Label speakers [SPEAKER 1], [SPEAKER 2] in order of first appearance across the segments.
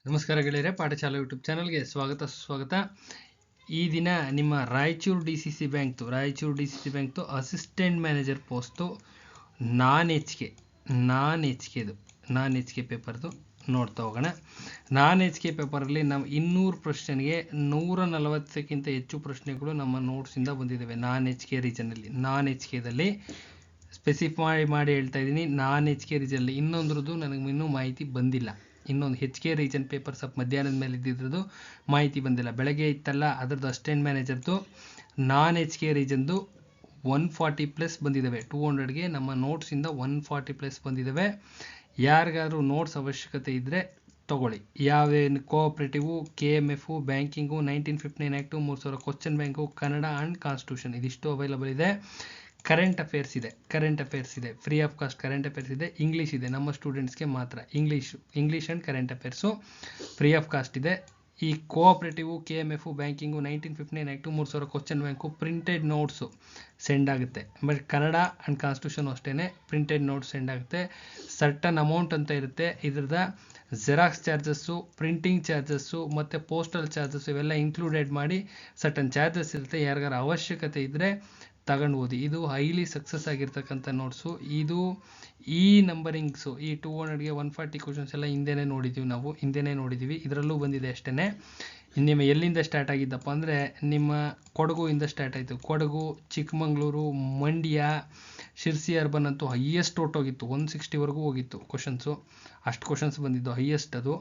[SPEAKER 1] ನಮಸ್ಕಾರ ಗೆಳೆಯರೆ, ಪಾಠಶಾಲೆ ಯೂಟ್ಯೂಬ್ ಚಾನಲ್ಗೆ ಸ್ವಾಗತ ಸುಸ್ವಾಗತ. ಈ ದಿನ ನಿಮ್ಮ ರಾಯಚೂರು ಡಿ ಸಿ ಸಿ ಬ್ಯಾಂಕ್ದು ಅಸಿಸ್ಟೆಂಟ್ ಮ್ಯಾನೇಜರ್ ಪೋಸ್ಟು ನಾನ್ ಎಚ್ ಕೆ ಪೇಪರ್ದು ನೋಡ್ತಾ ಹೋಗೋಣ. ನಾನ್ ಎಚ್ ಕೆ ಪೇಪರಲ್ಲಿ ನಾವು 200 ಪ್ರಶ್ನೆಗೆ 140ಕ್ಕಿಂತ ಹೆಚ್ಚು ಪ್ರಶ್ನೆಗಳು ನಮ್ಮ ನೋಟ್ಸಿಂದ ಬಂದಿದ್ದಾವೆ. ನಾನ್ ಎಚ್ ಕೆ ರೀಜನಲ್ಲಿ, ನಾನ್ ಎಚ್ ಕೆದಲ್ಲಿ ಸ್ಪೆಸಿಫೈ ಮಾಡಿ ಹೇಳ್ತಾ ಇದ್ದೀನಿ. ನಾನ್ ಎಚ್ ಕೆ ರೀಜನಲ್ಲಿ ಇನ್ನೊಂದ್ರದ್ದು ನನಗೆ ಇನ್ನೂ ಮಾಹಿತಿ ಬಂದಿಲ್ಲ. ಇನ್ನೊಂದು ಎಚ್ ಕೆ ರೀಜನ್ ಪೇಪರ್ ಸ್ವಲ್ಪ ಮಧ್ಯಾಹ್ನದ ಮೇಲೆ ಇದ್ದಿದ್ದು ಮಾಹಿತಿ ಬಂದಿಲ್ಲ. ಬೆಳಗ್ಗೆ ಇತ್ತಲ್ಲ ಅದರದ್ದು ಅಸಿಸ್ಟೆಂಟ್ ಮ್ಯಾನೇಜರ್ದು ನಾನ್ ಎಚ್ ಕೆ ರೀಜನ್ದು 140+ ಬಂದಿದ್ದಾವೆ. 200ಗೆ ನಮ್ಮ ನೋಟ್ಸಿಂದ 140+ ಬಂದಿದ್ದಾವೆ. ಯಾರಿಗಾದ್ರೂ ನೋಟ್ಸ್ ಅವಶ್ಯಕತೆ ಇದ್ದರೆ ತೊಗೊಳ್ಳಿ. ಯಾವೇನು ಕೋಆಪ್ರೇಟಿವು, KMF, banking, 1959 act, 3000 question bank, Kannada and constitution ಇದಿಷ್ಟು ಅವೈಲಬಲ್ ಇದೆ. ಕರೆಂಟ್ ಅಫೇರ್ಸ್ ಇದೆ, free of cost current affairs ಇದೆ. ಇಂಗ್ಲೀಷ್ ಇದೆ, ನಮ್ಮ ಸ್ಟೂಡೆಂಟ್ಸ್ಗೆ ಮಾತ್ರ English and current affairs free of cost ಇದೆ. ಈ ಕೋಆಪ್ರೇಟಿವು, KMF, banking, 1959 act, 3000 question bank printed notes send ಆಗುತ್ತೆ. ಬಟ್ ಕನ್ನಡ ಆ್ಯಂಡ್ ಕಾನ್ಸ್ಟಿಟ್ಯೂಷನ್ ಅಷ್ಟೇ ಪ್ರಿಂಟೆಡ್ ನೋಟ್ಸ್ ಸೆಂಡ್ ಆಗುತ್ತೆ. ಸರ್ಟನ್ ಅಮೌಂಟ್ ಅಂತ ಇರುತ್ತೆ. ಇದ್ರದ ಜೆರಾಕ್ಸ್ ಚಾರ್ಜಸ್ಸು, ಪ್ರಿಂಟಿಂಗ್ ಚಾರ್ಜಸ್ಸು ಮತ್ತು ಪೋಸ್ಟಲ್ ಚಾರ್ಜಸ್ ಇವೆಲ್ಲ ಇನ್ಕ್ಲೂಡೆಡ್ ಮಾಡಿ ಸರ್ಟನ್ ಚಾರ್ಜಸ್ ಇರುತ್ತೆ. ಯಾರಿಗಾರ ಅವಶ್ಯಕತೆ ಇದ್ದರೆ ತಗೊಂಡು ಓದಿ. ಇದು ಹೈಲಿ ಸಕ್ಸಸ್ ಆಗಿರ್ತಕ್ಕಂಥ ನೋಟ್ಸು. ಇದು ಈ ನಂಬರಿಂಗ್ಸು, ಈ 200ಗೆ 140 ಕ್ವಶನ್ಸ್ ಎಲ್ಲ ಹಿಂದೆನೇ ನೋಡಿದ್ದೀವಿ. ಇದರಲ್ಲೂ ಬಂದಿದೆ ಅಷ್ಟೇ. ನಿಮ್ಮ ಎಲ್ಲಿಂದ ಸ್ಟಾರ್ಟ್ ಆಗಿದ್ದಪ್ಪ ಅಂದರೆ ನಿಮ್ಮ ಕೊಡಗುಯಿಂದ ಸ್ಟಾರ್ಟ್ ಆಯಿತು. ಕೊಡಗು, ಚಿಕ್ಕಮಂಗ್ಳೂರು, ಮಂಡ್ಯ, ಶಿರ್ಸಿ ಅರ್ಬನ್ ಅಂತೂ ಹೈಯೆಸ್ಟ್ ಹೊರಟೋಗಿತ್ತು. 160ವರೆಗೂ ಹೋಗಿತ್ತು ಕ್ವಶನ್ಸು. ಅಷ್ಟು ಕ್ವಶನ್ಸ್ ಬಂದಿದ್ದು ಹೈಯೆಸ್ಟ್ ಅದು.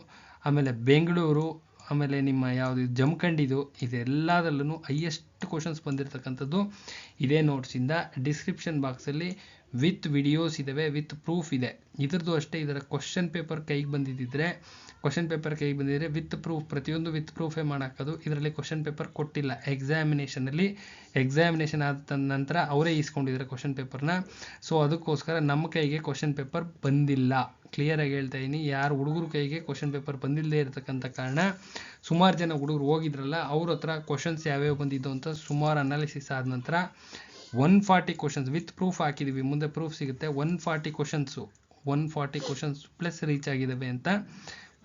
[SPEAKER 1] ಆಮೇಲೆ ಬೆಂಗಳೂರು, ಆಮೇಲೆ ನಿಮ್ಮ ಯಾವುದು ಜಮಖಂಡಿದು, ಇದೆಲ್ಲದಲ್ಲೂ ಹೈಯೆಸ್ಟ್ ಕ್ವಶನ್ಸ್ ಬಂದಿರತಕ್ಕಂಥದ್ದು ಇದೇ ನೋಟ್ಸಿಂದ. ಡಿಸ್ಕ್ರಿಪ್ಷನ್ ಬಾಕ್ಸಲ್ಲಿ ವಿತ್ ವಿಡಿಯೋಸ್ ಇದ್ದಾವೆ, ವಿತ್ ಪ್ರೂಫ್ ಇದೆ. ಇದ್ರದ್ದು ಅಷ್ಟೇ. ಇದರ ಕ್ವಶನ್ ಪೇಪರ್ ಕೈಗೆ ಬಂದಿದ್ದರೆ ವಿತ್ ಪ್ರೂಫ್, ಪ್ರತಿಯೊಂದು ವಿತ್ ಪ್ರೂಫೇ ಮಾಡಾಕೋದು. ಇದರಲ್ಲಿ ಕ್ವಶನ್ ಪೇಪರ್ ಕೊಟ್ಟಿಲ್ಲ. ಎಕ್ಸಾಮಿನೇಷನ್ ಆದ ನಂತರ ಅವರೇ ಇಸ್ಕೊಂಡಿದ್ದಾರೆ ಕ್ವಶನ್ ಪೇಪರ್ನ. ಸೊ ಅದಕ್ಕೋಸ್ಕರ ನಮ್ಮ ಕೈಗೆ ಕ್ವಶನ್ ಪೇಪರ್ ಬಂದಿಲ್ಲ. ಕ್ಲಿಯರಾಗಿ ಹೇಳ್ತಾ ಇದ್ದೀನಿ. ಯಾರು ಹುಡುಗರ ಕೈಗೆ ಕ್ವಶನ್ ಪೇಪರ್ ಬಂದಿಲ್ಲದೆ ಇರತಕ್ಕಂಥ ಕಾರಣ ಸುಮಾರು ಜನ ಹುಡುಗರು ಹೋಗಿದ್ರಲ್ಲ ಅವ್ರ ಹತ್ರ ಕ್ವಶನ್ಸ್ ಯಾವ್ಯಾವ ಬಂದಿದ್ದು ಅಂತ ಸುಮಾರು ಅನಾಲಿಸಿಸ್ ಆದ ನಂತರ 140 ಕ್ವಶನ್ಸ್ ವಿತ್ ಪ್ರೂಫ್ ಹಾಕಿದ್ದೀವಿ. ಮುಂದೆ ಪ್ರೂಫ್ ಸಿಗುತ್ತೆ. 140 ಕ್ವಶನ್ಸ್ ಪ್ಲಸ್ ರೀಚ್ ಆಗಿದ್ದಾವೆ ಅಂತ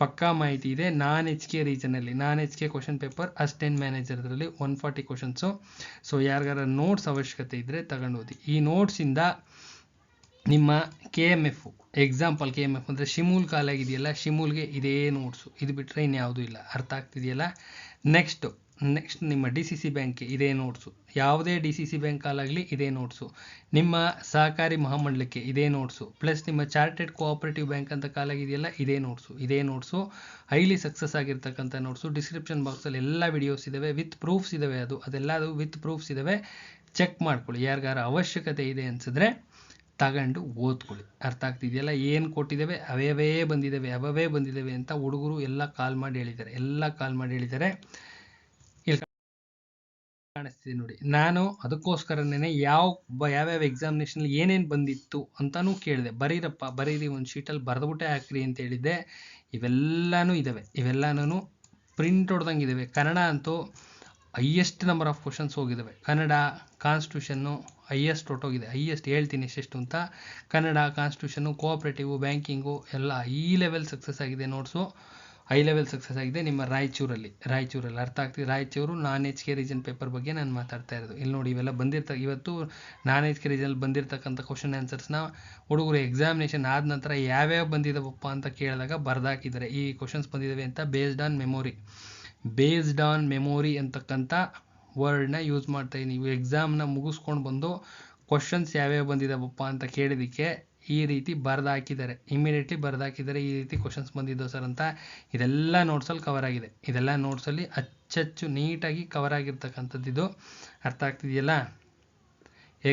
[SPEAKER 1] ಪಕ್ಕಾ ಮಾಹಿತಿ ಇದೆ. ನಾನ್ ಎಚ್ ಕೆ ರೀಜನಲ್ಲಿ, non H K question paper assistant ಮ್ಯಾನೇಜರ್ದಲ್ಲಿ 140 ಕ್ವಶನ್ಸು. ಸೊ ಯಾರಿಗಾರ ನೋಟ್ಸ್ ಅವಶ್ಯಕತೆ ಇದ್ದರೆ ತಗೊಂಡು ಓದಿ. ಈ ನೋಟ್ಸಿಂದ ನಿಮ್ಮ KMF, ಎಕ್ಸಾಂಪಲ್ KMF ಅಂದರೆ ಶಿಮೂಲ್ ಕಾಲಾಗಿದೆಯಲ್ಲ, ಶಿಮೂಲ್ಗೆ ಇದೇ ನೋಟ್ಸು. ಇದು ಬಿಟ್ಟರೆ ಇನ್ಯಾವುದೂ ಇಲ್ಲ. ಅರ್ಥ ಆಗ್ತಿದೆಯಲ್ಲ. ನೆಕ್ಸ್ಟ್ ನಿಮ್ಮ DCC ಬ್ಯಾಂಕ್ಗೆ ಇದೇ ನೋಟ್ಸು. ಯಾವುದೇ DCC ಬ್ಯಾಂಕ್ ಕಾಲಾಗಲಿ ಇದೇ ನೋಟ್ಸು. ನಿಮ್ಮ ಸಹಕಾರಿ ಮಹಾಮಂಡಲಕ್ಕೆ ಇದೇ ನೋಟ್ಸು. ಪ್ಲಸ್ ನಿಮ್ಮ ಚಾರ್ಟೆಡ್ ಕೋಆಪರೇಟಿವ್ ಬ್ಯಾಂಕ್ ಅಂತ ಕಾಲಾಗಿದೆಯಲ್ಲ, ಇದೇ ನೋಟ್ಸು. ಹೈಲಿ ಸಕ್ಸಸ್ ಆಗಿರ್ತಕ್ಕಂಥ ನೋಟ್ಸು. ಡಿಸ್ಕ್ರಿಪ್ಷನ್ ಬಾಕ್ಸಲ್ಲಿ ಎಲ್ಲ ವಿಡಿಯೋಸ್ ಇದ್ದಾವೆ, ವಿತ್ ಪ್ರೂಫ್ಸ್ ಇದ್ದಾವೆ. ಅದೆಲ್ಲದು ವಿತ್ ಪ್ರೂಫ್ಸ್ ಇದ್ದಾವೆ. ಚೆಕ್ ಮಾಡ್ಕೊಳ್ಳಿ. ಯಾರಿಗಾರ ಅವಶ್ಯಕತೆ ಇದೆ ಅನಿಸಿದ್ರೆ ತಗೊಂಡು ಓದ್ಕೊಳ್ಳಿ. ಅರ್ಥ ಆಗ್ತಿದೆಯಲ್ಲ. ಏನು ಕೊಟ್ಟಿದ್ದೇವೆ ಅವೇ ಬಂದಿದ್ದಾವೆ ಅಂತ ಹುಡುಗರು ಎಲ್ಲ ಕಾಲ್ ಮಾಡಿ ಹೇಳಿದ್ದಾರೆ. ಇಲ್ಲಿ ಕಾಣಿಸ್ತಿದೆ ನೋಡಿ. ನಾನು ಅದಕ್ಕೋಸ್ಕರನೇ ಯಾವ್ಯಾವ ಎಕ್ಸಾಮಿನೇಷನ್ ಏನೇನು ಬಂದಿತ್ತು ಅಂತಾನೂ ಕೇಳಿದೆ. ಬರೀರಿ ಒಂದು ಶೀಟಲ್ಲಿ ಬರೆದ್ಬಿಟ್ಟೆ ಹಾಕ್ರಿ ಅಂತ ಹೇಳಿದ್ದೆ. ಇವೆಲ್ಲನೂ ಪ್ರಿಂಟ್ ಹೊಡೆದಂಗಿದ್ದಾವೆ. ಕನ್ನಡ ಅಂತೂ ಹೈಯೆಸ್ಟ್ ನಂಬರ್ ಆಫ್ ಕ್ವಶನ್ಸ್ ಹೋಗಿದ್ದಾವೆ. ಕನ್ನಡ ಕಾನ್ಸ್ಟಿಟ್ಯೂಷನ್ನು ಹೈಯೆಸ್ಟ್ ಹೊರಟೋಗಿದೆ. ಹೈಯೆಸ್ಟ್ ಹೇಳ್ತೀನಿ ಎಷ್ಟೆಷ್ಟು ಅಂತ. ಕನ್ನಡ, ಕಾನ್ಸ್ಟಿಟ್ಯೂಷನ್ನು, ಕೋಆಪ್ರೇಟಿವು, ಬ್ಯಾಂಕಿಂಗು ಎಲ್ಲ ಹೈ ಲೆವೆಲ್ ಸಕ್ಸಸ್ ಆಗಿದೆ ನೋಟ್ಸು. ನಿಮ್ಮ ರಾಯಚೂರಲ್ಲಿ ಅರ್ಥ ಆಗ್ತಿದೆ. Raichur non H K region paper ಬಗ್ಗೆ ನಾನು ಮಾತಾಡ್ತಾ ಇರೋದು. ಇಲ್ಲಿ ನೋಡಿ, ಇವೆಲ್ಲ ಇವತ್ತು ನಾನ್ ಎಚ್ ಕೆ ರೀಜನಲ್ಲಿ ಬಂದಿರತಕ್ಕಂಥ ಕ್ವಶನ್ ಆನ್ಸರ್ಸ್ನ ಹುಡುಗರು ಎಕ್ಸಾಮಿನೇಷನ್ ಆದ ನಂತರ ಯಾವ್ಯಾವ ಬಂದಿದ್ದಾವಪ್ಪ ಅಂತ ಕೇಳಿದಾಗ ಬರ್ದಾಕಿದ್ದಾರೆ. ಈ ಕ್ವಶನ್ಸ್ ಬಂದಿದ್ದಾವೆ ಅಂತ ಬೇಸ್ಡ್ ಆನ್ ಮೆಮೊರಿ ಅಂತಕ್ಕಂಥ ವರ್ಡ್ನ ಯೂಸ್ ಮಾಡ್ತಾಯಿದ್ದೀನಿ. ನೀವು ಎಕ್ಸಾಮ್ನ ಮುಗಿಸ್ಕೊಂಡು ಬಂದು ಕ್ವಶನ್ಸ್ ಯಾವ್ಯಾವ ಬಂದಿದ್ದಾವಪ್ಪ ಅಂತ ಕೇಳಿದ್ದಕ್ಕೆ ಈ ರೀತಿ ಇಮಿಡಿಯೇಟ್ಲಿ ಬರೆದಾಕಿದ್ದಾರೆ. ಈ ರೀತಿ ಕ್ವಶನ್ಸ್ ಬಂದಿದ್ದವು ಸರ್ ಅಂತ. ಇದೆಲ್ಲ ನೋಟ್ಸಲ್ಲಿ ಕವರ್ ಆಗಿದೆ. ಇದೆಲ್ಲ ನೋಟ್ಸಲ್ಲಿ ಅಚ್ಚಚ್ಚು ನೀಟಾಗಿ ಕವರ್ ಆಗಿರ್ತಕ್ಕಂಥದ್ದು ಇದು. ಅರ್ಥ ಆಗ್ತಿದೆಯಲ್ಲ.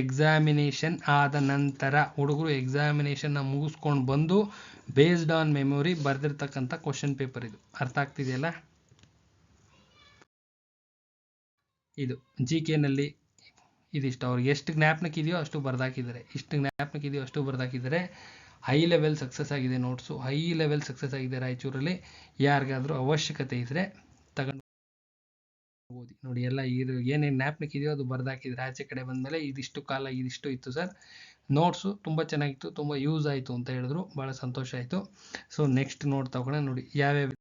[SPEAKER 1] ಎಕ್ಸಾಮಿನೇಷನ್ ಆದ ನಂತರ ಹುಡುಗರು ಎಕ್ಸಾಮಿನೇಷನ್ನ ಮುಗಿಸ್ಕೊಂಡು ಬಂದು ಬೇಸ್ಡ್ ಆನ್ ಮೆಮೊರಿ ಬರೆದಿರ್ತಕ್ಕಂಥ ಕ್ವಶನ್ ಪೇಪರ್ ಇದು. ಅರ್ಥ ಆಗ್ತಿದೆಯಲ್ಲ. ಇದು GKನಲ್ಲಿ ಇದಿಷ್ಟು ಅವ್ರಿಗೆ ಎಷ್ಟು ಜ್ಞಾಪನಕ್ಕಿದೆಯೋ ಅಷ್ಟು ಬರೆದಾಕಿದ್ದಾರೆ. ಹೈ ಲೆವೆಲ್ ಸಕ್ಸಸ್ ಆಗಿದೆ ನೋಟ್ಸು. ರಾಯಚೂರಲ್ಲಿ. ಯಾರಿಗಾದ್ರೂ ಅವಶ್ಯಕತೆ ಇದ್ದರೆ ತಗೊಂಡು ಓದಿ. ನೋಡಿ, ಎಲ್ಲ ಇದು ಏನೇನು ಜ್ಞಾಪನಕ್ಕಿದೆಯೋ ಅದು ಬರೆದಾಕಿದ್ರೆ ಆಚೆ ಕಡೆ ಬಂದಮೇಲೆ ಇದಿಷ್ಟು ಇತ್ತು ಸರ್. ನೋಟ್ಸು ತುಂಬ ಚೆನ್ನಾಗಿತ್ತು, ತುಂಬ ಯೂಸ್ ಆಯಿತು ಅಂತ ಹೇಳಿದ್ರು. ಭಾಳ ಸಂತೋಷ ಆಯಿತು. ಸೊ ನೆಕ್ಸ್ಟ್ ನೋಟ್ ತಗೊಳ್ಳೋಣ. ನೋಡಿ ಯಾವ್ಯಾವ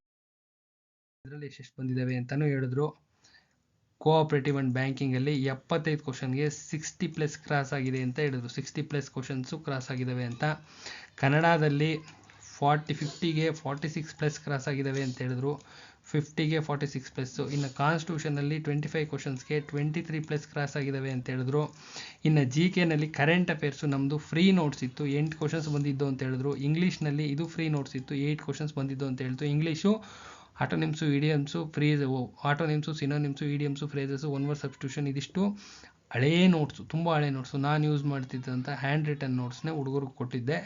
[SPEAKER 1] ಇದರಲ್ಲಿ ಎಷ್ಟೆಷ್ಟು ಬಂದಿದ್ದಾವೆ ಅಂತಲೂ ಹೇಳಿದ್ರು. ಕೋಆಪರೇಟಿವ್ ಆ್ಯಂಡ್ ಬ್ಯಾಂಕಿಂಗಲ್ಲಿ 75 ಕ್ವಶನ್ಗೆ 60+ ಕ್ರಾಸ್ ಆಗಿದೆ ಅಂತ ಹೇಳಿದ್ರು. 60+ ಕ್ವಶನ್ಸು ಕ್ರಾಸ್ ಆಗಿದ್ದಾವೆ ಅಂತ. ಕನ್ನಡದಲ್ಲಿ 50ಗೆ 46+ ಕ್ರಾಸ್ ಆಗಿದ್ದಾವೆ ಅಂತ ಹೇಳಿದ್ರು. 50ಗೆ 46+. ಇನ್ನು ಕಾನ್ಸ್ಟಿಟ್ಯೂಷನಲ್ಲಿ 25 ಕ್ವಶನ್ಸ್ಗೆ 23+ ಕ್ರಾಸ್ ಆಗಿದ್ದಾವೆ ಅಂತ ಹೇಳಿದ್ರು. ಇನ್ನು GKನಲ್ಲಿ ಕರೆಂಟ್ ಅಫೇರ್ಸು ನಮ್ಮದು ಫ್ರೀ ನೋಟ್ಸ್ ಇತ್ತು, 8 ಕ್ವಶನ್ಸ್ ಬಂದಿದ್ದು ಅಂತ ಹೇಳಿದ್ರು. ಇಂಗ್ಲೀಷ್ನಲ್ಲಿ ಇದು ಫ್ರೀ ನೋಟ್ಸ್ ಇತ್ತು, 8 ಕ್ವಶನ್ಸ್ ಬಂದಿದ್ದು ಅಂತ ಹೇಳಿದ್ರು. English antonyms, idioms, antonyms, synonyms, idioms, phrases, one word substitution ಇದಿಷ್ಟು ಹಳೇ ನೋಟ್ಸು, ತುಂಬ ಹಳೆ ನೋಟ್ಸು. ನಾನು ಯೂಸ್ ಮಾಡ್ತಿದ್ದಂಥ ಹ್ಯಾಂಡ್ ರಿಟನ್ ನೋಟ್ಸ್ನೇ ಹುಡುಗರಿಗೆ ಕೊಟ್ಟಿದ್ದೆ.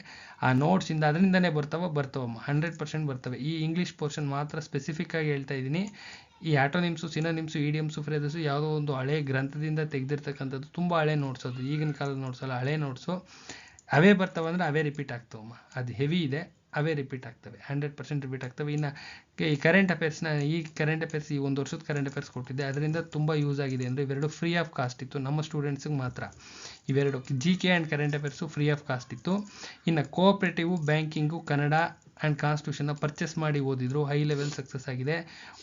[SPEAKER 1] ಆ ನೋಟ್ಸಿಂದ ಅದರಿಂದನೇ ಬರ್ತಾವಮ್ಮ 100% ಬರ್ತವೆ. ಈ ಇಂಗ್ಲೀಷ್ ಪೋರ್ಷನ್ ಮಾತ್ರ ಸ್ಪೆಸಿಫಿಕ್ಕಾಗಿ ಹೇಳ್ತಾ ಇದ್ದೀನಿ. ಈ ಆಟೋನಿಮ್ಸು, ಸಿನೋನಿಮ್ಸು, ಇಡಿಯಮ್ಸು, ಫ್ರೇಸಸ್ಸು ಯಾವುದೋ ಒಂದು ಹಳೆ ಗ್ರಂಥದಿಂದ ತೆಗೆದಿರ್ತಕ್ಕಂಥದ್ದು, ತುಂಬ ಹಳೆ ನೋಟ್ಸ್ ಅದು, ಈಗಿನ ಕಾಲದ ನೋಟ್ಸ್ ಅಲ್ಲ, ಹಳೆ ನೋಟ್ಸು. ಅವೇ ಬರ್ತಾವೆ ಅಂದರೆ ಅವೇ ರಿಪೀಟ್ ಆಗ್ತಾವಮ್ಮ. ಅದು ಹೆವಿ ಇದೆ, ಅವೇ ರಿಪೀಟ್ ಆಗ್ತವೆ, 100% ರಿಪೀಟ್ ಆಗ್ತವೆ. ಇನ್ನು ಈ ಕರೆಂಟ್ ಅಫೇರ್ಸ್ನ, ಈ ಕರೆಂಟ್ ಅಫೇರ್ಸ್ ಈ ಒಂದು ವರ್ಷದ ಕರೆಂಟ್ ಅಫೇರ್ಸ್ ಕೊಟ್ಟಿದ್ದೆ, ಅದರಿಂದ ತುಂಬ ಯೂಸ್ ಆಗಿದೆ. ಅಂದರೆ ಇವೆರಡು ಫ್ರೀ ಆಫ್ ಕಾಸ್ಟ್ ಇತ್ತು ನಮ್ಮ ಸ್ಟೂಡೆಂಟ್ಸಿಗೆ ಮಾತ್ರ. ಇವೆರಡು GK and current affairs free of cost ಇತ್ತು. ಇನ್ನು ಕೋಆಪರೇಟಿವು, ಬ್ಯಾಂಕಿಂಗು, ಕನ್ನಡ ಆ್ಯಂಡ್ ಕಾನ್ಸ್ಟಿಟ್ಯೂಷನ್ನ ಪರ್ಚೇಸ್ ಮಾಡಿ ಓದಿದ್ರು, ಹೈ ಲೆವೆಲ್ ಸಕ್ಸಸ್ ಆಗಿದೆ.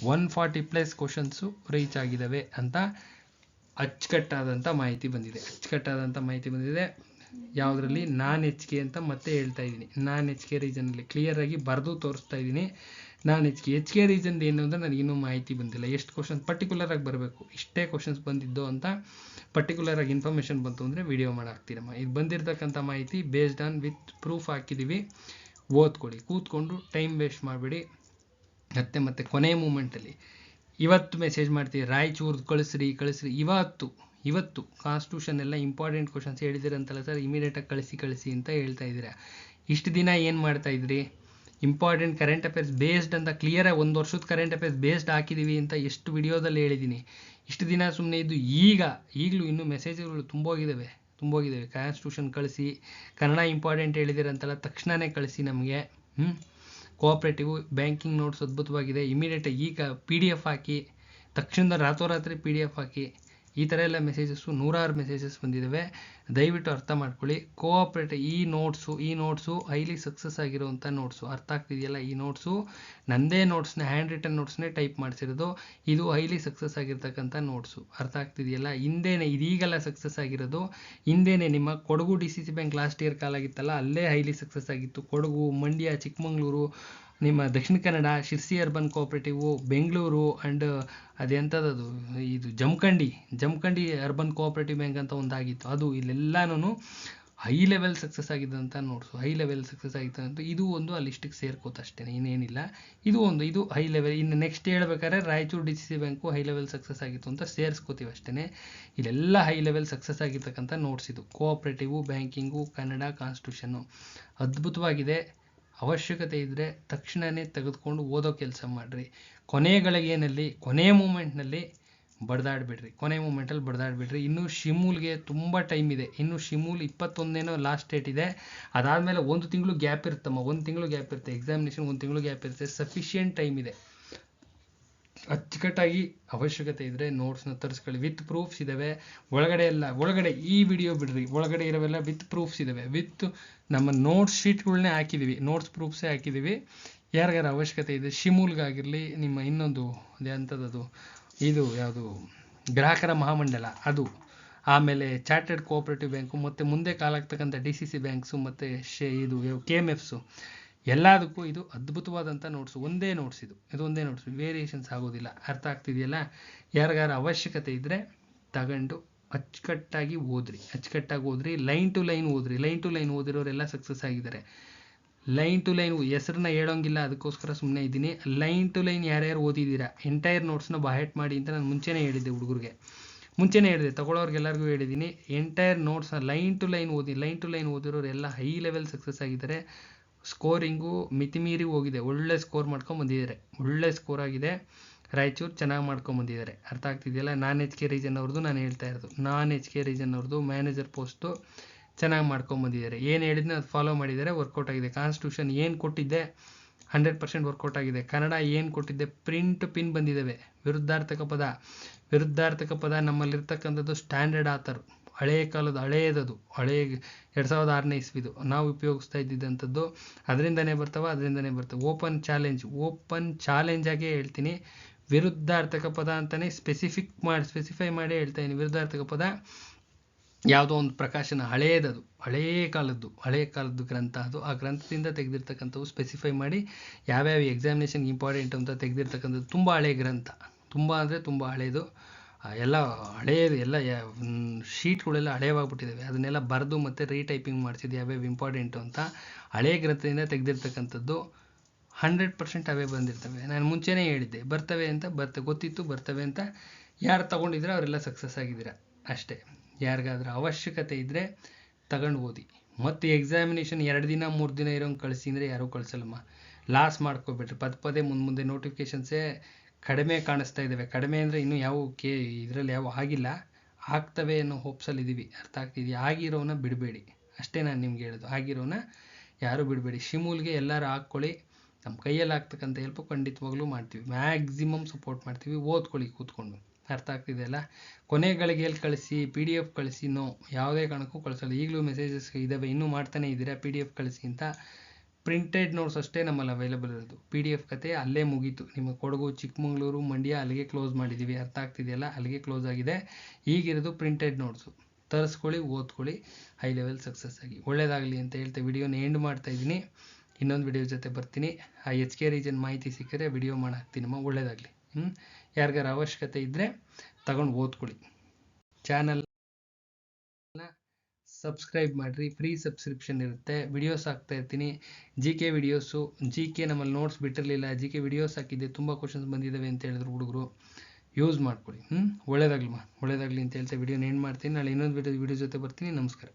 [SPEAKER 1] 140+ ಕ್ವಶನ್ಸು ರೀಚ್ ಆಗಿದ್ದಾವೆ ಅಂತ ಅಚ್ಚುಕಟ್ಟಾದಂಥ ಮಾಹಿತಿ ಬಂದಿದೆ. ಯಾವುದರಲ್ಲಿ? ನಾನ್ HK ಅಂತ ಮತ್ತೆ ಹೇಳ್ತಾ ಇದ್ದೀನಿ. ನಾನ್ HK ರೀಜನಲ್ಲಿ ಕ್ಲಿಯರಾಗಿ ಬರೆದು ತೋರಿಸ್ತಾ ಇದ್ದೀನಿ. ನಾನ್ HK ರೀಜನ್ದು ಏನು ಅಂದರೆ ನನಗಿನ್ನೂ ಮಾಹಿತಿ ಬಂದಿಲ್ಲ. ಎಷ್ಟು ಕ್ವಶನ್ ಪರ್ಟಿಕ್ಯುಲರಾಗಿ ಬರಬೇಕು, ಇಷ್ಟೇ ಕ್ವಶನ್ಸ್ ಬಂದಿದ್ದು ಅಂತ ಪರ್ಟಿಕ್ಯುಲರಾಗಿ ಇನ್ಫಾರ್ಮೇಷನ್ ಬಂತು ಅಂದರೆ ವಿಡಿಯೋ ಮಾಡಾಕ್ತೀರಮ್ಮ. ಇದು ಬಂದಿರತಕ್ಕಂಥ ಮಾಹಿತಿ ಬೇಸ್ಡ್ ಆನ್ ವಿತ್ ಪ್ರೂಫ್ ಹಾಕಿದ್ದೀವಿ. ಓದ್ಕೊಳ್ಳಿ, ಕೂತ್ಕೊಂಡು ಟೈಮ್ ವೇಸ್ಟ್ ಮಾಡಬೇಡಿ. ಮತ್ತೆ ಕೊನೆಯ ಮೂಮೆಂಟಲ್ಲಿ ಇವತ್ತು ಮೆಸೇಜ್ ಮಾಡ್ತೀವಿ, ರಾಯಚೂರು ಕಳಿಸ್ರಿ. ಇವತ್ತು ಕಾನ್ಸ್ಟಿಟ್ಯೂಷನ್ ಎಲ್ಲ ಇಂಪಾರ್ಟೆಂಟ್ ಕ್ವಶನ್ಸ್ ಹೇಳಿದಿರಂತಲ್ಲ ಸರ್, ಇಮಿಡಿಯೇಟಾಗಿ ಕಳಿಸಿ ಅಂತ ಹೇಳ್ತಾ ಇದ್ದೀರಾ. ಇಷ್ಟು ದಿನ ಏನು ಮಾಡ್ತಾ ಇದ್ರಿ? ಇಂಪಾರ್ಟೆಂಟ್ ಕರೆಂಟ್ ಅಫೇರ್ಸ್ ಬೇಸ್ಡ್ ಅಂತ ಕ್ಲಿಯರಾಗಿ ಒಂದು ವರ್ಷದ ಕರೆಂಟ್ ಅಫೇರ್ಸ್ ಬೇಸ್ಡ್ ಹಾಕಿದ್ದೀವಿ ಅಂತ ಎಷ್ಟು ವಿಡಿಯೋದಲ್ಲಿ ಹೇಳಿದ್ದೀನಿ. ಇಷ್ಟು ದಿನ ಸುಮ್ಮನೆ ಇದ್ದು ಈಗಲೂ ಇನ್ನೂ ಮೆಸೇಜ್ಗಳು ತುಂಬೋಗಿದ್ದಾವೆ. ಕಾನ್ಸ್ಟಿಟ್ಯೂಷನ್ ಕಳಿಸಿ, ಕನ್ನಡ ಇಂಪಾರ್ಟೆಂಟ್ ಹೇಳಿದಿರಂತಲ್ಲ ತಕ್ಷಣವೇ ಕಳಿಸಿ ನಮಗೆ. ಕೋಆಪರೇಟಿವ್ ಬ್ಯಾಂಕಿಂಗ್ ನೋಟ್ಸ್ ಅದ್ಭುತವಾಗಿದೆ, ಇಮಿಡಿಯೇಟಾಗಿ ಈಗ PDF ಹಾಕಿ, ತಕ್ಷಣದ ರಾತ್ರೋರಾತ್ರಿ PDF ಹಾಕಿ. ಈ ಥರ ಎಲ್ಲ ಮೆಸೇಜಸ್ಸು ನೂರಾರು ಮೆಸೇಜಸ್ ಬಂದಿದ್ದಾವೆ. ದಯವಿಟ್ಟು ಅರ್ಥ ಮಾಡ್ಕೊಳ್ಳಿ. ಕೋಆಪರೇಟಿವ್ ಈ ನೋಟ್ಸು ಹೈಲಿ ಸಕ್ಸಸ್ ಆಗಿರೋವಂಥ ನೋಟ್ಸು. ಅರ್ಥ ಆಗ್ತಿದೆಯಲ್ಲ? ಈ ನೋಟ್ಸು ನನ್ನದೇ ನೋಟ್ಸ್ನ, ಹ್ಯಾಂಡ್ ರಿಟನ್ ನೋಟ್ಸ್ನೇ ಟೈಪ್ ಮಾಡಿಸಿರೋದು. ಇದು ಹೈಲಿ ಸಕ್ಸಸ್ ಆಗಿರ್ತಕ್ಕಂಥ ನೋಟ್ಸು. ಅರ್ಥ ಆಗ್ತಿದೆಯಲ್ಲ? ಹಿಂದೇನೆ ಇದೀಗೆಲ್ಲ ಸಕ್ಸಸ್ ಆಗಿರೋದು. ಹಿಂದೇನೆ ನಿಮ್ಮ Kodagu DCC bank last year ಕಾಲಾಗಿತ್ತಲ್ಲ, ಅಲ್ಲೇ ಹೈಲಿ ಸಕ್ಸಸ್ ಆಗಿತ್ತು. ಕೊಡಗು, ಮಂಡ್ಯ, ಚಿಕ್ಕಮಗಳೂರು, ನಿಮ್ಮ Dakshina Kannada, Sirsi urban cooperative, Bengaluru and ಅದೆಂಥದ್ದು ಇದು ಜಮಖಂಡಿ ಅರ್ಬನ್ ಕೋಆಪರೇಟಿವ್ ಬ್ಯಾಂಕ್ ಅಂತ ಒಂದಾಗಿತ್ತು. ಅದು ಇಲ್ಲೆಲ್ಲನೂ ಹೈ ಲೆವೆಲ್ ಸಕ್ಸಸ್ ಆಗಿದ್ದಂಥ ನೋಟ್ಸು. ಇದು ಒಂದು ಆ ಲಿಸ್ಟಿಗೆ ಸೇರ್ಕೋತ ಅಷ್ಟೇ, ಇನ್ನೇನಿಲ್ಲ. ಇದು ಹೈ ಲೆವೆಲ್. ಇನ್ನು ನೆಕ್ಸ್ಟ್ ಹೇಳ್ಬೇಕಾದ್ರೆ Raichur DCC bank high level success ಆಗಿತ್ತು ಅಂತ ಸೇರಿಸ್ಕೋತೀವಿ ಅಷ್ಟೇ. ಇಲ್ಲೆಲ್ಲ ಹೈ ಲೆವೆಲ್ ಸಕ್ಸಸ್ ಆಗಿರ್ತಕ್ಕಂಥ ನೋಟ್ಸ್ ಇದು. ಕೋಆಪರೇಟಿವು, ಬ್ಯಾಂಕಿಂಗು, ಕನ್ನಡ, ಕಾನ್ಸ್ಟಿಟ್ಯೂಷನ್ನು ಅದ್ಭುತವಾಗಿದೆ. ಅವಶ್ಯಕತೆ ಇದ್ದರೆ ತಕ್ಷಣವೇ ತೆಗೆದುಕೊಂಡು ಓದೋ ಕೆಲಸ ಮಾಡಿರಿ. ಕೊನೆ ಮೂಮೆಂಟ್ನಲ್ಲಿ ಬಡ್ದಾಡ್ಬಿಡ್ರಿ. ಇನ್ನೂ ಶಿಮೂಲ್ಗೆ ತುಂಬ ಟೈಮ್ ಇದೆ. ಇನ್ನು ಶಿಮೂಲ್ 21 ಲಾಸ್ಟ್ ಡೇಟ್ ಇದೆ. ಅದಾದಮೇಲೆ 1 ತಿಂಗಳು ಗ್ಯಾಪ್ ಇರುತ್ತಮ್ಮ. 1 ತಿಂಗಳು ಗ್ಯಾಪ್ ಇರುತ್ತೆ ಎಕ್ಸಾಮಿನೇಷನ್, 1 ತಿಂಗಳು ಗ್ಯಾಪ್ ಇರುತ್ತೆ. ಸಫಿಷಿಯೆಂಟ್ ಟೈಮ್ ಇದೆ. ಅಚ್ಚುಕಟ್ಟಾಗಿ ಅವಶ್ಯಕತೆ ಇದ್ದರೆ ನೋಟ್ಸ್ನ ತರಿಸ್ಕೊಳ್ಳಿ. ವಿತ್ ಪ್ರೂಫ್ಸ್ ಇದ್ದಾವೆ ಒಳಗಡೆ ಈ ವಿಡಿಯೋ ಬಿಡ್ರಿ, ಒಳಗಡೆ ಇರೋವೆಲ್ಲ ವಿತ್ ಪ್ರೂಫ್ಸ್ ಇದ್ದಾವೆ. ವಿತ್ ನಮ್ಮ ನೋಟ್ಸ್ ಶೀಟ್ಗಳನ್ನೇ ಹಾಕಿದ್ದೀವಿ, ನೋಟ್ಸ್ ಪ್ರೂಫ್ಸೇ ಹಾಕಿದ್ದೀವಿ. ಯಾರಿಗಾರ ಅವಶ್ಯಕತೆ ಇದೆ, ಶಿಮೂಲ್ಗಾಗಿರಲಿ, ನಿಮ್ಮ ಇನ್ನೊಂದು ಅಂಥದ್ದು ಇದು ಯಾವುದು ಗ್ರಾಹಕರ ಮಹಾಮಂಡಲ ಅದು, ಆಮೇಲೆ ಚಾರ್ಟರ್ಡ್ ಕೋಆಪರೇಟಿವ್ ಬ್ಯಾಂಕು, ಮತ್ತು ಮುಂದೆ ಕಾಲಾಗ್ತಕ್ಕಂಥ DCC ಬ್ಯಾಂಕ್ಸು, ಮತ್ತು ಇದು KMFs, ಎಲ್ಲದಕ್ಕೂ ಇದು ಅದ್ಭುತವಾದಂಥ ನೋಟ್ಸು. ಒಂದೇ ನೋಟ್ಸ್, ವೇರಿಯೇಷನ್ಸ್ ಆಗೋದಿಲ್ಲ. ಅರ್ಥ ಆಗ್ತಿದೆಯಲ್ಲ? ಯಾರಿಗಾರ ಅವಶ್ಯಕತೆ ಇದ್ದರೆ ತಗೊಂಡು ಅಚ್ಚುಕಟ್ಟಾಗಿ ಓದ್ರಿ. ಲೈನ್ ಟು ಲೈನ್ ಓದಿರೋರೆಲ್ಲ ಸಕ್ಸಸ್ ಆಗಿದ್ದಾರೆ. ಲೈನ್ ಟು ಲೈನ್ ಹೆಸರನ್ನ ಹೇಳೋಂಗಿಲ್ಲ, ಅದಕ್ಕೋಸ್ಕರ ಸುಮ್ಮನೆ ಇದ್ದೀನಿ. ಲೈನ್ ಟು ಲೈನ್ ಯಾರ್ಯಾರು ಓದಿದ್ದೀರಾ, ಎಂಟೈರ್ ನೋಟ್ಸ್ನ ಬಾಯಟ್ ಮಾಡಿ ಅಂತ ನಾನು ಮುಂಚೆನೇ ಹೇಳಿದ್ದೆ ಹುಡುಗರಿಗೆ. ತಗೊಳ್ಳೋರ್ಗೆಲ್ಲರಿಗೂ ಹೇಳಿದ್ದೀನಿ. ಎಂಟೈರ್ ನೋಟ್ಸ್ನ ಲೈನ್ ಟು ಲೈನ್ ಓದಿರೋರು ಎಲ್ಲ ಹೈ ಲೆವೆಲ್ ಸಕ್ಸಸ್ ಆಗಿದ್ದಾರೆ. ಸ್ಕೋರಿಂಗು ಮಿತಿಮೀರಿ ಹೋಗಿದೆ, ಒಳ್ಳೆ ಸ್ಕೋರ್ ಮಾಡ್ಕೊಂಬಂದಿದ್ದಾರೆ. ಒಳ್ಳೆ ಸ್ಕೋರ್ ಆಗಿದೆ. ರಾಯಚೂರು ಚೆನ್ನಾಗಿ ಮಾಡ್ಕೊಂಬಂದಿದ್ದಾರೆ. ಅರ್ಥ ಆಗ್ತಿದೆಯಲ್ಲ? ನಾನ್ HK ರೀಜನ್ ಅವ್ರದ್ದು ನಾನು ಹೇಳ್ತಾ ಇರೋದು. ನಾನ್ HK ರೀಜನ್ ಅವ್ರದ್ದು ಮ್ಯಾನೇಜರ್ ಪೋಸ್ಟು ಚೆನ್ನಾಗಿ ಮಾಡ್ಕೊಂಬಂದಿದ್ದಾರೆ. ಏನು ಹೇಳಿದ್ನ ಅದು ಫಾಲೋ ಮಾಡಿದ್ದಾರೆ, ವರ್ಕೌಟ್ ಆಗಿದೆ. ಕಾನ್ಸ್ಟಿಟ್ಯೂಷನ್ ಏನು ಕೊಟ್ಟಿದ್ದೆ 100% ವರ್ಕೌಟ್ ಆಗಿದೆ. ಕನ್ನಡ ಏನು ಕೊಟ್ಟಿದ್ದೆ ಪ್ರಿಂಟ್ ಪಿನ್ ಬಂದಿದ್ದಾವೆ. ವಿರುದ್ಧಾರ್ಥಕ ಪದ ನಮ್ಮಲ್ಲಿರ್ತಕ್ಕಂಥದ್ದು ಸ್ಟ್ಯಾಂಡರ್ಡ್ ಆಥರ್ ಹಳೆಯ ಕಾಲದ ಹಳೆಯದದು 2006ನೇ ಇಸ್ವಿದು ನಾವು ಉಪಯೋಗಿಸ್ತಾ ಇದ್ದಿದ್ದಂಥದ್ದು. ಅದರಿಂದನೇ ಬರ್ತವೆ. ಓಪನ್ ಚಾಲೆಂಜ್ ಆಗೇ ಹೇಳ್ತೀನಿ. ವಿರುದ್ಧಾರ್ಥಕ ಪದ ಅಂತಲೇ ಸ್ಪೆಸಿಫೈ ಮಾಡಿ ಹೇಳ್ತಾ ಇದ್ದೀನಿ. ವಿರುದ್ಧಾರ್ಥಕ ಪದ ಯಾವುದೋ ಒಂದು ಪ್ರಕಾಶನ ಹಳೆಯ ಕಾಲದ್ದು ಗ್ರಂಥ ಅದು. ಆ ಗ್ರಂಥದಿಂದ ತೆಗೆದಿರ್ತಕ್ಕಂಥವು ಸ್ಪೆಸಿಫೈ ಮಾಡಿ ಯಾವ್ಯಾವ ಎಕ್ಸಾಮಿನೇಷನ್ ಇಂಪಾರ್ಟೆಂಟ್ ಅಂತ ತೆಗೆದಿರ್ತಕ್ಕಂಥದ್ದು. ತುಂಬ ಹಳೆಯ ಗ್ರಂಥ, ತುಂಬ ಅಂದರೆ ತುಂಬ ಹಳೆಯದು. ಎಲ್ಲ ಹಳೆಯದು, ಎಲ್ಲ ಶೀಟ್ಗಳೆಲ್ಲ ಹಳೆಯವಾಗ್ಬಿಟ್ಟಿದ್ದಾವೆ. ಅದನ್ನೆಲ್ಲ ಬರೆದು ಮತ್ತು ರೀಟೈಪಿಂಗ್ ಮಾಡಿಸಿದ್ದು ಯಾವ್ಯಾವ ಇಂಪಾರ್ಟೆಂಟು ಅಂತ. ಹಳೆಯ ಗ್ರಂಥದಿಂದ ತೆಗೆದಿರ್ತಕ್ಕಂಥದ್ದು 100% ಅವೇ ಬಂದಿರ್ತವೆ. ನಾನು ಮುಂಚೆನೇ ಹೇಳಿದ್ದೆ ಬರ್ತವೆ ಗೊತ್ತಿತ್ತು ಬರ್ತವೆ ಅಂತ. ಯಾರು ತೊಗೊಂಡಿದ್ರೆ ಅವರೆಲ್ಲ ಸಕ್ಸಸ್ ಆಗಿದ್ದೀರಾ ಅಷ್ಟೇ. ಯಾರಿಗಾದ್ರೂ ಅವಶ್ಯಕತೆ ಇದ್ದರೆ ತಗೊಂಡು ಓದಿ. ಮತ್ತು ಎಕ್ಸಾಮಿನೇಷನ್ 2 ದಿನ 3 ದಿನ ಇರೋಂಗೆ ಕಳಿಸಿ ಅಂದರೆ ಯಾರೂ ಕಳಿಸಲ್ಲಮ್ಮ. ಲಾಸ್ ಮಾಡ್ಕೋಬೇಡ್ರಿ. ಪದೇ ಮುಂದೆ ನೋಟಿಫಿಕೇಷನ್ಸೇ ಕಡಿಮೆ ಕಾಣಿಸ್ತಾ ಇದ್ದಾವೆ. ಕಡಿಮೆ ಅಂದರೆ ಇನ್ನೂ ಇದರಲ್ಲಿ ಯಾವ ಆಗಿಲ್ಲ, ಆಗ್ತವೆ ಅನ್ನೋ ಹೋಪ್ಸಲ್ಲಿ ಇದ್ದೀವಿ. ಅರ್ಥ ಆಗ್ತಿದೆಯಾ? ಆಗಿರೋನ ಬಿಡಬೇಡಿ ಅಷ್ಟೇ ನಾನು ನಿಮ್ಗೆ ಹೇಳೋದು. ಆಗಿರೋನ ಯಾರೂ ಬಿಡಬೇಡಿ. ಶಿಮೂಲ್ಗೆ ಎಲ್ಲರೂ ಹಾಕ್ಕೊಳ್ಳಿ. ನಮ್ಮ ಕೈಯಲ್ಲಿ ಆಗ್ತಕ್ಕಂಥ ಹೆಲ್ಪು ಖಂಡಿತವಾಗ್ಲೂ ಮಾಡ್ತೀವಿ. ಮ್ಯಾಕ್ಸಿಮಮ್ ಸಪೋರ್ಟ್ ಮಾಡ್ತೀವಿ. ಓದ್ಕೊಳ್ಳಿ ಕೂತ್ಕೊಂಡು. ಅರ್ಥ ಆಗ್ತಿದೆಯಲ್ಲ? ಕೊನೆಗಳಿಗೆ ಕಳಿಸಿ PDF ಕಳಿಸಿ ಯಾವುದೇ ಕಾರಣಕ್ಕೂ ಕಳಿಸಲ್ಲ. ಈಗಲೂ ಮೆಸೇಜಸ್ ಇದ್ದಾವೆ, ಇನ್ನೂ ಮಾಡ್ತಾನೆ ಇದ್ದೀರಾ PDF ಕಳಿಸಿ ಅಂತ. ಪ್ರಿಂಟೆಡ್ ನೋಟ್ಸ್ ಅಷ್ಟೇ ನಮ್ಮಲ್ಲಿ ಅವೈಲೇಬಲ್ ಇರೋದು. PDF ಕತೆ ಅಲ್ಲೇ ಮುಗೀತು. ನಿಮ್ಮ ಕೊಡಗು, ಚಿಕ್ಕಮಗಳೂರು, ಮಂಡ್ಯ ಅಲ್ಲಿಗೆ ಕ್ಲೋಸ್ ಮಾಡಿದ್ದೀವಿ. ಅರ್ಥ ಆಗ್ತಿದೆಯಲ್ಲ? ಅಲ್ಲಿಗೆ ಕ್ಲೋಸ್ ಆಗಿದೆ. ಈಗಿರೋದು ಪ್ರಿಂಟೆಡ್ ನೋಟ್ಸು. ತರಿಸ್ಕೊಳ್ಳಿ, ಓದ್ಕೊಳ್ಳಿ, ಹೈ ಲೆವೆಲ್ ಸಕ್ಸಸ್ ಆಗಿ. ಒಳ್ಳೇದಾಗಲಿ ಅಂತ ಹೇಳ್ತಾ ವಿಡಿಯೋನ ಎಂಡ್ ಮಾಡ್ತಾ ಇದ್ದೀನಿ. ಇನ್ನೊಂದು ವಿಡಿಯೋ ಜೊತೆ ಬರ್ತೀನಿ. ಆ HK ರೀಜನ್ ಮಾಹಿತಿ ಸಿಕ್ಕರೆ ವಿಡಿಯೋ ಹಾಕ್ತೀನಮ್ಮ. ಒಳ್ಳೇದಾಗಲಿ. ಯಾರಿಗಾರ ಅವಶ್ಯಕತೆ ಇದ್ದರೆ ತಗೊಂಡು ಓದ್ಕೊಳ್ಳಿ. ಚಾನಲ್ನ ಸಬ್ಸ್ಕ್ರೈಬ್ ಮಾಡಿರಿ. ಫ್ರೀ ಸಬ್ಸ್ಕ್ರಿಪ್ಷನ್ ಇರುತ್ತೆ. ವಿಡಿಯೋಸ್ ಹಾಕ್ತಾ ಇರ್ತೀನಿ. GK videos. GK ನಮ್ಮಲ್ಲಿ ನೋಟ್ಸ್ ಬಿಟ್ಟಿರಲಿಲ್ಲ. GK ವಿಡಿಯೋಸ್ ಹಾಕಿದ್ದೆ. ತುಂಬ ಕ್ವಶನ್ಸ್ ಬಂದಿದ್ದಾವೆ ಅಂತ ಹೇಳಿದ್ರು ಹುಡುಗರು. ಯೂಸ್ ಮಾಡ್ಕೊಳ್ಳಿ. ಒಳ್ಳೇದಾಗಲಿ ಅಂತ ಹೇಳ್ತಾ ವಿಡಿಯೋನ ಎಂಡ್ ಮಾಡ್ತೀನಿ. ನಾಳೆ ಇನ್ನೊಂದು ವಿಡಿಯೋ ಜೊತೆ ಬರ್ತೀನಿ. ನಮಸ್ಕಾರ.